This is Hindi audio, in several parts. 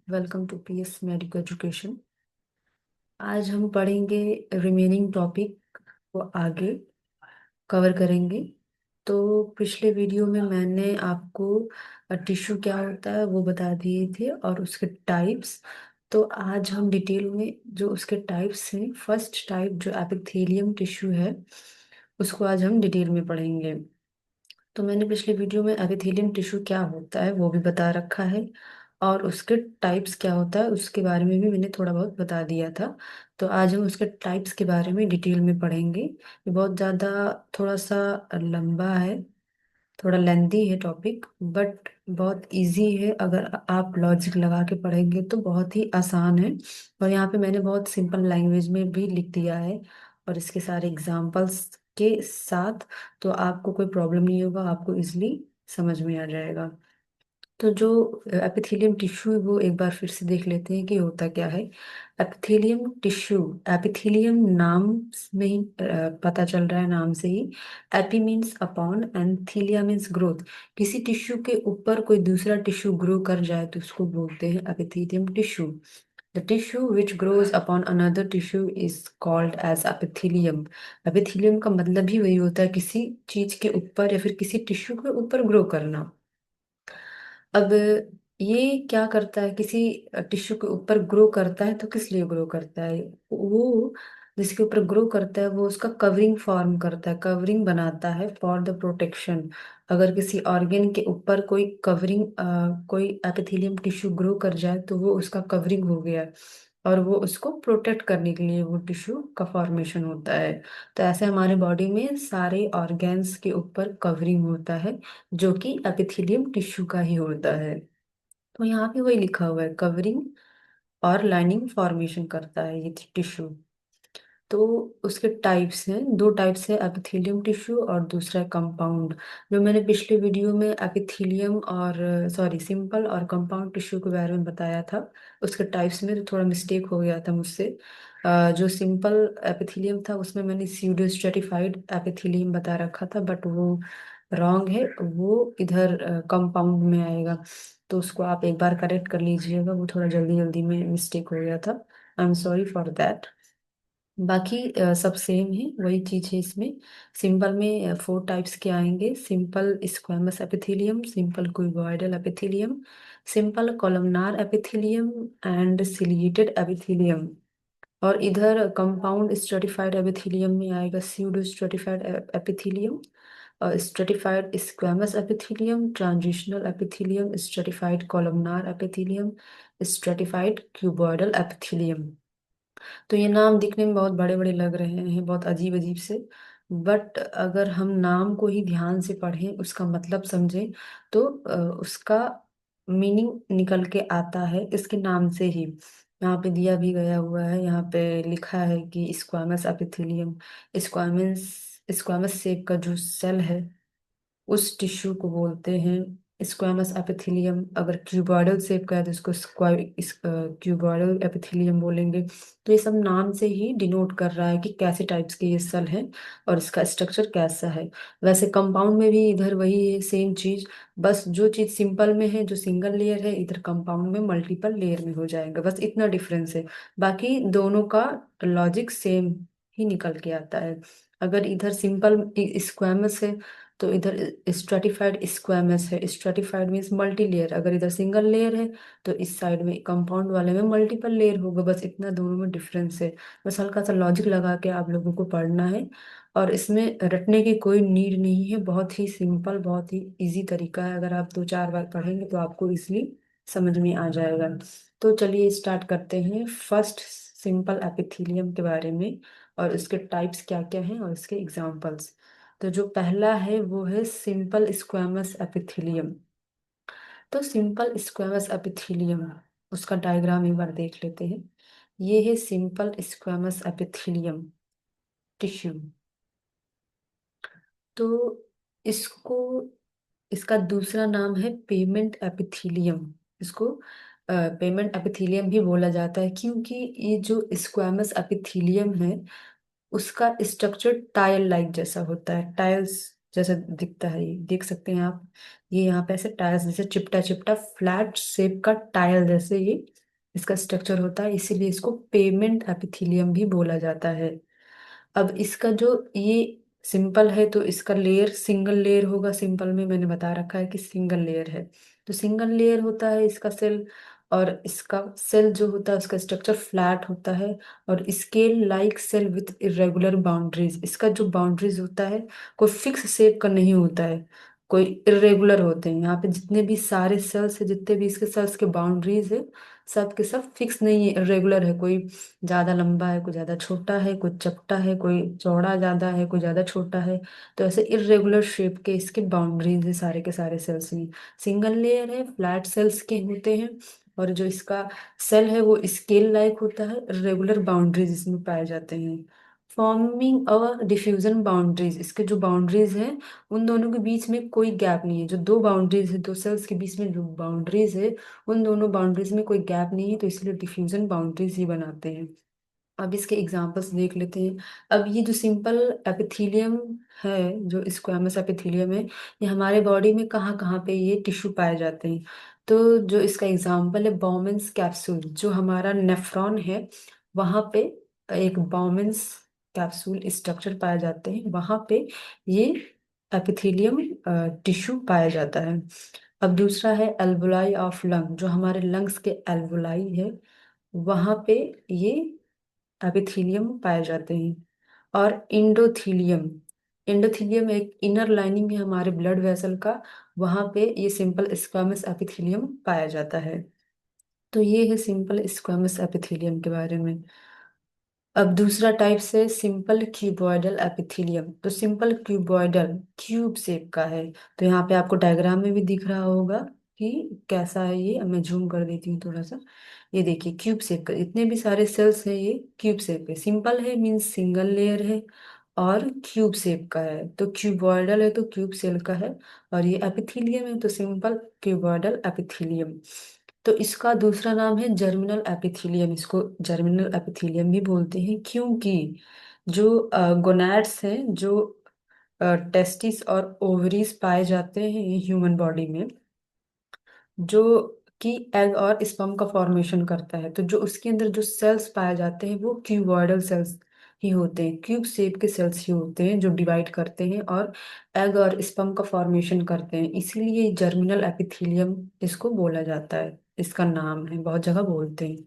Welcome to PS medical education. आज हम पढ़ेंगे रिमेनिंग टॉपिक को आगे कवर करेंगे। तो पिछले वीडियो में मैंने आपको टिश्यू क्या होता है वो बता दिए थे और उसके टाइप्स। तो आज हम डिटेल में जो उसके टाइप्स हैं, फर्स्ट टाइप जो एपिथेलियम टिश्यू है उसको आज हम डिटेल में पढ़ेंगे। तो मैंने पिछले वीडियो में एपिथेलियम टिश्यू क्या होता है वो भी बता रखा है और उसके टाइप्स क्या होता है उसके बारे में भी मैंने थोड़ा बहुत बता दिया था। तो आज हम उसके टाइप्स के बारे में डिटेल में पढ़ेंगे। ये बहुत ज़्यादा थोड़ा सा लंबा है, थोड़ा लेंदी है टॉपिक, बट बहुत इजी है। अगर आप लॉजिक लगा के पढ़ेंगे तो बहुत ही आसान है। और यहाँ पे मैंने बहुत सिंपल लैंग्वेज में भी लिख दिया है और इसके सारे एग्जांपल्स के साथ। तो आपको कोई प्रॉब्लम नहीं होगा, आपको इजीली समझ में आ जाएगा। तो जो एपिथेलियम टिश्यू है वो एक बार फिर से देख लेते हैं कि होता क्या है। एपिथेलियम टिश्यू, एपिथेलियम नाम में ही पता चल रहा है, नाम से ही। Epi means upon and thelia means growth. किसी टिश्यू के ऊपर कोई दूसरा टिश्यू ग्रो कर जाए तो उसको बोलते हैं epithelium tissue. The tissue which grows upon another tissue is called as epithelium. Epithelium का मतलब ही वही होता है, किसी चीज के ऊपर या फिर किसी टिश्यू के ऊपर ग्रो करना। अब ये क्या करता है, किसी टिश्यू के ऊपर ग्रो करता है तो किस लिए ग्रो करता है वो? जिसके ऊपर ग्रो करता है वो उसका कवरिंग फॉर्म करता है, कवरिंग बनाता है फॉर द प्रोटेक्शन। अगर किसी ऑर्गेन के ऊपर कोई कवरिंग, कोई एपिथेलियम टिश्यू ग्रो कर जाए तो वो उसका कवरिंग हो गया और वो उसको प्रोटेक्ट करने के लिए वो टिश्यू का फॉर्मेशन होता है। तो ऐसे हमारे बॉडी में सारे ऑर्गेन्स के ऊपर कवरिंग होता है जो कि एपिथेलियम टिश्यू का ही होता है। तो यहाँ पे वही लिखा हुआ है, कवरिंग और लाइनिंग फॉर्मेशन करता है ये टिश्यू। तो उसके टाइप्स हैं, दो टाइप्स है, एपिथेलियम टिश्यू और दूसरा कंपाउंड। जो मैंने पिछले वीडियो में एपिथेलियम और सॉरी सिंपल और कंपाउंड टिश्यू के बारे में बताया था, उसके टाइप्स में तो थोड़ा मिस्टेक हो गया था मुझसे। जो सिंपल एपिथेलियम था उसमें मैंने स्यूडो स्ट्रेटिफाइड एपिथेलियम बता रखा था, बट वो रॉन्ग है, वो इधर कंपाउंड में आएगा। तो उसको आप एक बार करेक्ट कर लीजिएगा, वो थोड़ा जल्दी जल्दी में मिस्टेक हो गया था। I am sorry for that. बाकी सब सेम है, वही चीज है इसमें। सिंपल में फोर टाइप्स के आएंगे: simple squamous epithelium, simple cuboidal epithelium, simple columnar epithelium and ciliated epithelium. और इधर कंपाउंड स्ट्रेटिफाइड एपिथेलियम में आएगा pseudo stratified epithelium, stratified squamous epithelium, transitional epithelium, stratified columnar epithelium, stratified cuboidal epithelium. तो ये नाम दिखने में बहुत बड़े बड़े लग रहे हैं, बहुत अजीब अजीब से, बट अगर हम नाम को ही ध्यान से पढ़ें, उसका मतलब समझें, तो उसका मीनिंग निकल के आता है इसके नाम से ही। यहाँ पे दिया भी गया हुआ है, यहाँ पे लिखा है कि squamous epithelium, squamous squamous shape का जो सेल है उस टिश्यू को बोलते हैं स्क्वेमस एपिथेलियम। अगर क्यूबॉइडल शेप का है तो इसको क्यूबॉइडल एपिथेलियम बोलेंगे। तो ये सब नाम से ही डिनोट कर रहा है कि कैसे टाइप्स के ये सेल हैं और इसका स्ट्रक्चर कैसा है। वैसे कंपाउंड में भी इधर वही है, सेम चीज। बस जो चीज सिंपल में है, जो सिंगल लेयर है, इधर कंपाउंड में मल्टीपल लेयर में हो जाएगा, बस इतना डिफरेंस है। बाकी दोनों का लॉजिक सेम ही निकल के आता है। अगर इधर सिंपल स्क्वेमस है तो इधर स्ट्रेटिफाइड स्क्वेमस है। स्ट्रेटिफाइड मीन्स मल्टी लेयर, अगर इधर सिंगल लेयर है तो इस साइड में कंपाउंड वाले में मल्टीपल लेयर होगा, बस इतना दोनों में डिफरेंस है। बस हल्का सा लॉजिक लगा के आप लोगों को पढ़ना है और इसमें रटने की कोई नीड नहीं है, बहुत ही सिंपल, बहुत ही इजी तरीका है। अगर आप दो चार बार पढ़ेंगे तो आपको इजिली समझ में आ जाएगा। तो चलिए स्टार्ट करते हैं फर्स्ट सिंपल एपिथेलियम के बारे में और उसके टाइप्स क्या क्या हैं और इसके एग्जांपल्स। तो जो पहला है वो है सिंपल स्क्वेमस एपिथेलियम। तो सिंपल स्क्वेमस एपिथेलियम, उसका डायग्राम एक बार देख लेते हैं। ये है सिंपल स्क्वेमस एपिथेलियम टिश्यू। तो इसको, इसका दूसरा नाम है पेमेंट एपिथेलियम। इसको पेमेंट एपिथेलियम भी बोला जाता है क्योंकि ये जो स्क्वेमस एपिथेलियम है उसका स्ट्रक्चर टाइल लाइक जैसा होता है, टाइल्स जैसा दिखता है, ये देख सकते हैं आप। ये यहाँ पे ऐसे टाइल्स जैसे चिपटा चिपटा फ्लैट शेप का टाइल जैसे ये इसका स्ट्रक्चर होता है, इसीलिए इसको पेमेंट एपिथेलियम भी बोला जाता है। अब इसका जो ये सिंपल है तो इसका लेयर सिंगल लेयर होगा। सिंपल में मैंने बता रखा है कि सिंगल लेयर है, तो सिंगल लेयर होता है इसका सेल। और इसका सेल जो होता है उसका स्ट्रक्चर फ्लैट होता है और scale like cell with irregular boundaries. इसका जो बाउंड्रीज होता है कोई फिक्स शेप का नहीं होता है, कोई इरेगुलर होते हैं। यहाँ पे जितने भी सारे सेल्स है, जितने भी इसके सेल्स के बाउंड्रीज है, सब के सब फिक्स नहीं है, इरेगुलर है। कोई ज्यादा लंबा है, कोई ज्यादा छोटा है, कोई चपटा है, कोई चौड़ा ज्यादा है, कोई ज्यादा छोटा है। तो ऐसे इरेगुलर शेप के इसके बाउंड्रीज है सारे के सारे सेल्स में। सिंगल लेयर है, फ्लैट सेल्स के होते हैं। और जो इसका सेल है वो स्केल लाइक होता है, रेगुलर बाउंड्रीज इसमें पाए जाते हैं। फॉर्मिंग अ डिफ्यूजन बाउंड्रीज, इसके जो बाउंड्रीज हैं उन दोनों के बीच में कोई गैप नहीं है। जो दो बाउंड्रीज है, दो सेल्स के बीच में जो बाउंड्रीज है, उन दोनों बाउंड्रीज में कोई गैप नहीं है, तो इसलिए डिफ्यूजन बाउंड्रीज ही बनाते हैं। अब इसके एग्जांपल्स देख लेते हैं। अब ये जो सिंपल एपिथेलियम है, जो स्क्वेमस एपिथेलियम है, ये हमारे बॉडी में कहाँ कहाँ पे ये टिश्यू पाए जाते हैं। तो जो इसका एग्जांपल है बॉमेंस कैप्सूल, जो हमारा नेफ्रॉन है वहाँ पे एक बॉमेंस कैप्सूल स्ट्रक्चर पाए जाते हैं, वहाँ पे ये एपिथेलियम टिश्यू पाया जाता है। अब दूसरा है एल्वुलाई ऑफ लंग, जो हमारे लंग्स के एल्वुलाई है वहाँ पे ये एपिथेलियम पाए जाते हैं। और इंडोथीलियम, इंडोथीलियम एक इनर लाइनिंग है हमारे ब्लड वेसल का, वहां पे ये सिंपल स्क्वेमस एपिथेलियम पाया जाता है। तो ये है सिंपल स्क्वेमस एपिथेलियम के बारे में। अब दूसरा टाइप से सिंपल क्यूबॉइडल एपिथेलियम। तो सिंपल क्यूबॉइडल क्यूब शेप का है। तो यहाँ पे आपको डायग्राम में भी दिख रहा होगा कि कैसा है ये। अब मैं जूम कर देती हूँ थोड़ा सा। ये देखिए क्यूब शेप का, इतने भी सारे सेल्स हैं ये क्यूब शेप है। सिंपल है मीन्स सिंगल लेयर है और क्यूब शेप का है। तो क्यूबॉइडल है तो क्यूब सेल का है। और ये एपिथेलियम है तो सिंपल क्यूबॉइडल एपिथेलियम। तो इसका दूसरा नाम है जर्मिनल एपिथेलियम। इसको जर्मिनल एपिथेलियम भी बोलते हैं क्योंकि जो गोनैड्स हैं, जो टेस्टिस और ओवरीज पाए जाते हैं ह्यूमन बॉडी में, जो कि एग और स्पर्म का फॉर्मेशन करता है, तो जो उसके अंदर जो सेल्स पाए जाते हैं वो क्यूबॉइडल सेल्स ही होते हैं, क्यूब शेप के सेल्स ही होते हैं जो डिवाइड करते हैं और एग और स्पर्म का फॉर्मेशन करते हैं। इसीलिए जर्मिनल एपिथेलियम इसको बोला जाता है, इसका नाम है, बहुत जगह बोलते हैं।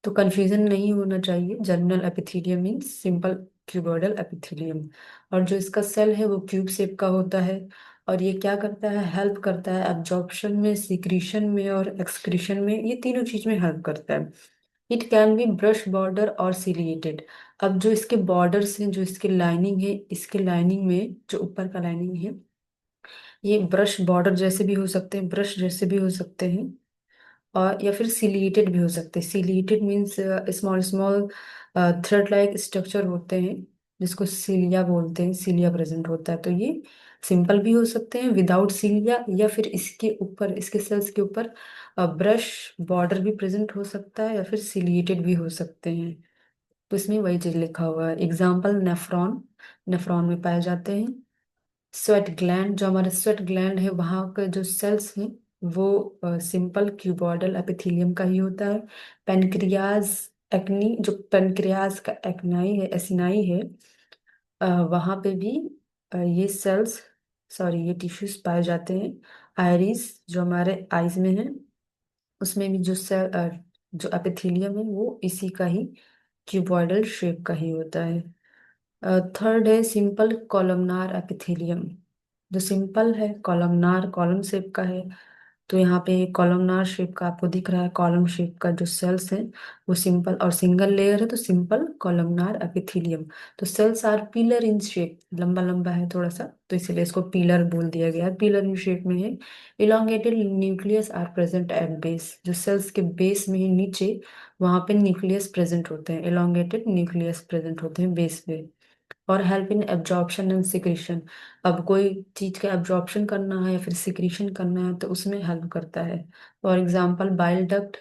तो कंफ्यूजन नहीं होना चाहिए, germinal epithelium means simple cuboidal epithelium. और जो इसका सेल है वो क्यूब शेप का होता है। और ये क्या करता है, हेल्प करता है एब्जॉर्प्शन में, सिक्रीशन में और एक्सक्रीशन में, ये तीनों चीज में हेल्प करता है। It can be brush border और सिलिएटेड। अब जो इसके बॉर्डर्स हैं, जो इसके लाइनिंग है, इसके लाइनिंग में जो ऊपर का लाइनिंग है, ये ब्रश बॉर्डर जैसे भी हो सकते हैं, ब्रश जैसे भी हो सकते हैं, और या फिर सिलिएटेड भी हो सकते हैं। Ciliated means small small thread like structure होते हैं जिसको सीलिया बोलते हैं, सीलिया प्रेजेंट होता है। तो ये सिंपल भी हो सकते हैं विदाउट सीलिया, या फिर इसके ऊपर, इसके सेल्स के ऊपर ब्रश बॉर्डर भी प्रेजेंट हो सकता है, या फिर सिलिएटेड भी हो सकते हैं। तो इसमें वही चीज लिखा हुआ है। एग्जाम्पल नेफ्रॉन, नेफ्रॉन में पाए जाते हैं। स्वेट ग्लैंड, जो हमारे स्वेट ग्लैंड है वहाँ के जो सेल्स हैं वो सिंपल क्यूबॉइडल एपिथेलियम का ही होता है। पेनक्रियाज एक्नी, जो पेनक्रियाज का एक्नाई है, एसिनाई है, वहाँ पे भी ये सेल्स, सॉरी ये टिश्यूज पाए जाते हैं। आयरिस, जो हमारे आईज में है, उसमें भी जो सेल जो एपिथेलियम है वो इसी का ही क्यूबॉइडल शेप का ही होता है। थर्ड है सिंपल कॉलमनार एपिथेलियम। जो सिंपल है कॉलमनार, कॉलम शेप का है। तो यहाँ पे कॉलमनार शेप का आपको दिख रहा है, कॉलम शेप का जो सेल्स है वो सिंपल और सिंगल लेयर है, तो सिंपल कॉलमनार एपिथेलियम। तो cells are pillar in shape, लंबा लंबा है थोड़ा सा, तो इसीलिए इसको पिलर बोल दिया गया है, पिलर इन शेप में है। Elongated nucleus are present at base, जो सेल्स के बेस में ही नीचे वहां पे न्यूक्लियस प्रेजेंट होते हैं, इलोंगेटेड न्यूक्लियस प्रेजेंट होते हैं बेस पे। और help in absorption and secretion, अब कोई चीज का एब्जॉर्प्शन करना है या फिर सिक्रीशन करना है तो उसमें हेल्प करता है। For example bile duct,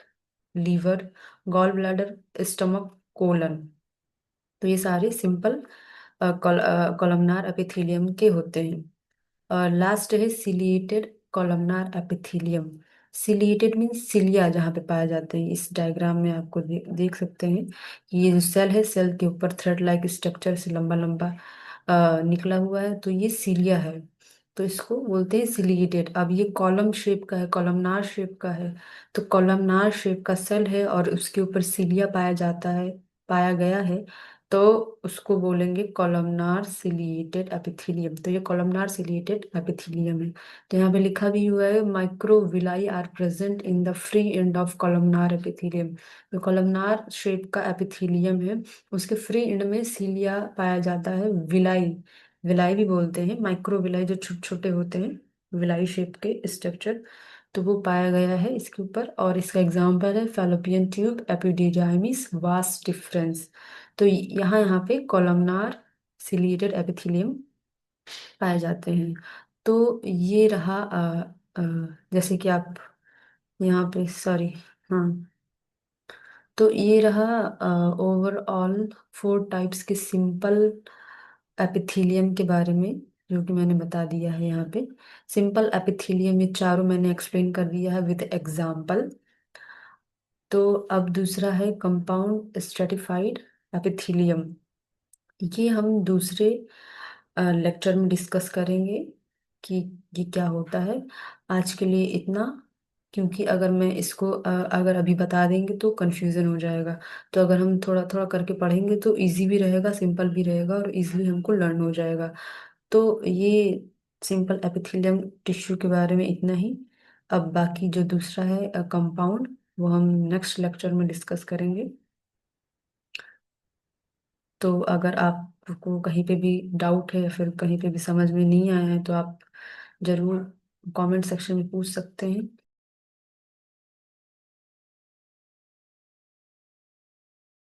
liver, gall bladder, stomach, colon. तो ये सारे सिंपल कॉलमनार एपिथेलियम के होते हैं। लास्ट है ciliated columnar epithelium. Ciliated means cilia जहाँ पे पाए जाते हैं। इस डायग्राम में आपको देख सकते हैं कि ये जो सेल है, सेल के ऊपर थ्रेड लाइक स्ट्रक्चर से लंबा लंबा निकला हुआ है, तो ये सिलिया है। तो इसको बोलते हैं सिलिएटेड। अब ये कॉलम शेप का है, कॉलमनार शेप का है। तो कॉलमनार शेप का सेल है और उसके ऊपर सिलिया पाया जाता है, पाया गया है, तो उसको बोलेंगे कॉलमनार सिलिएटेड एपिथेलियम। तो ये कॉलमनार सिलिएटेड एपिथेलियम है। तो यहाँ पे लिखा भी हुआ है microvilli are present in the free end of columnar epithelium. जो कॉलमनार शेप का एपिथेलियम है, उसके फ्री एंड में सीलिया पाया जाता है। विलाई, विलाई भी बोलते हैं, माइक्रोविलाई जो छोटे छोटे होते हैं, विलाई शेप के स्ट्रक्चर, तो वो पाया गया है इसके ऊपर। और इसका एग्जाम्पल है fallopian tube, epididymis, vast difference. तो यहाँ यहाँ पे कॉलमनार सिलिएटेड एपिथेलियम पाए जाते हैं। तो ये रहा जैसे कि आप यहाँ पे, सॉरी, हाँ, तो ये रहा ओवरऑल 4 टाइप्स के सिंपल एपिथेलियम के बारे में, जो कि मैंने बता दिया है यहाँ पे। सिंपल एपिथेलियम ये चारों मैंने एक्सप्लेन कर दिया है विद एग्जाम्पल। तो अब दूसरा है कंपाउंड स्ट्रेटिफाइड एपिथेलियम। ये हम दूसरे लेक्चर में डिस्कस करेंगे कि ये क्या होता है। आज के लिए इतना, क्योंकि अगर मैं इसको अगर अभी बता देंगे तो कंफ्यूजन हो जाएगा। तो अगर हम थोड़ा थोड़ा करके पढ़ेंगे तो इजी भी रहेगा, सिंपल भी रहेगा, और इजीली हमको लर्न हो जाएगा। तो ये सिंपल एपिथेलियम टिश्यू के बारे में इतना ही। अब बाकी जो दूसरा है कंपाउंड, वो हम नेक्स्ट लेक्चर में डिस्कस करेंगे। तो अगर आपको कहीं पे भी डाउट है या फिर कहीं पे भी समझ में नहीं आया है तो आप जरूर कमेंट सेक्शन में पूछ सकते हैं।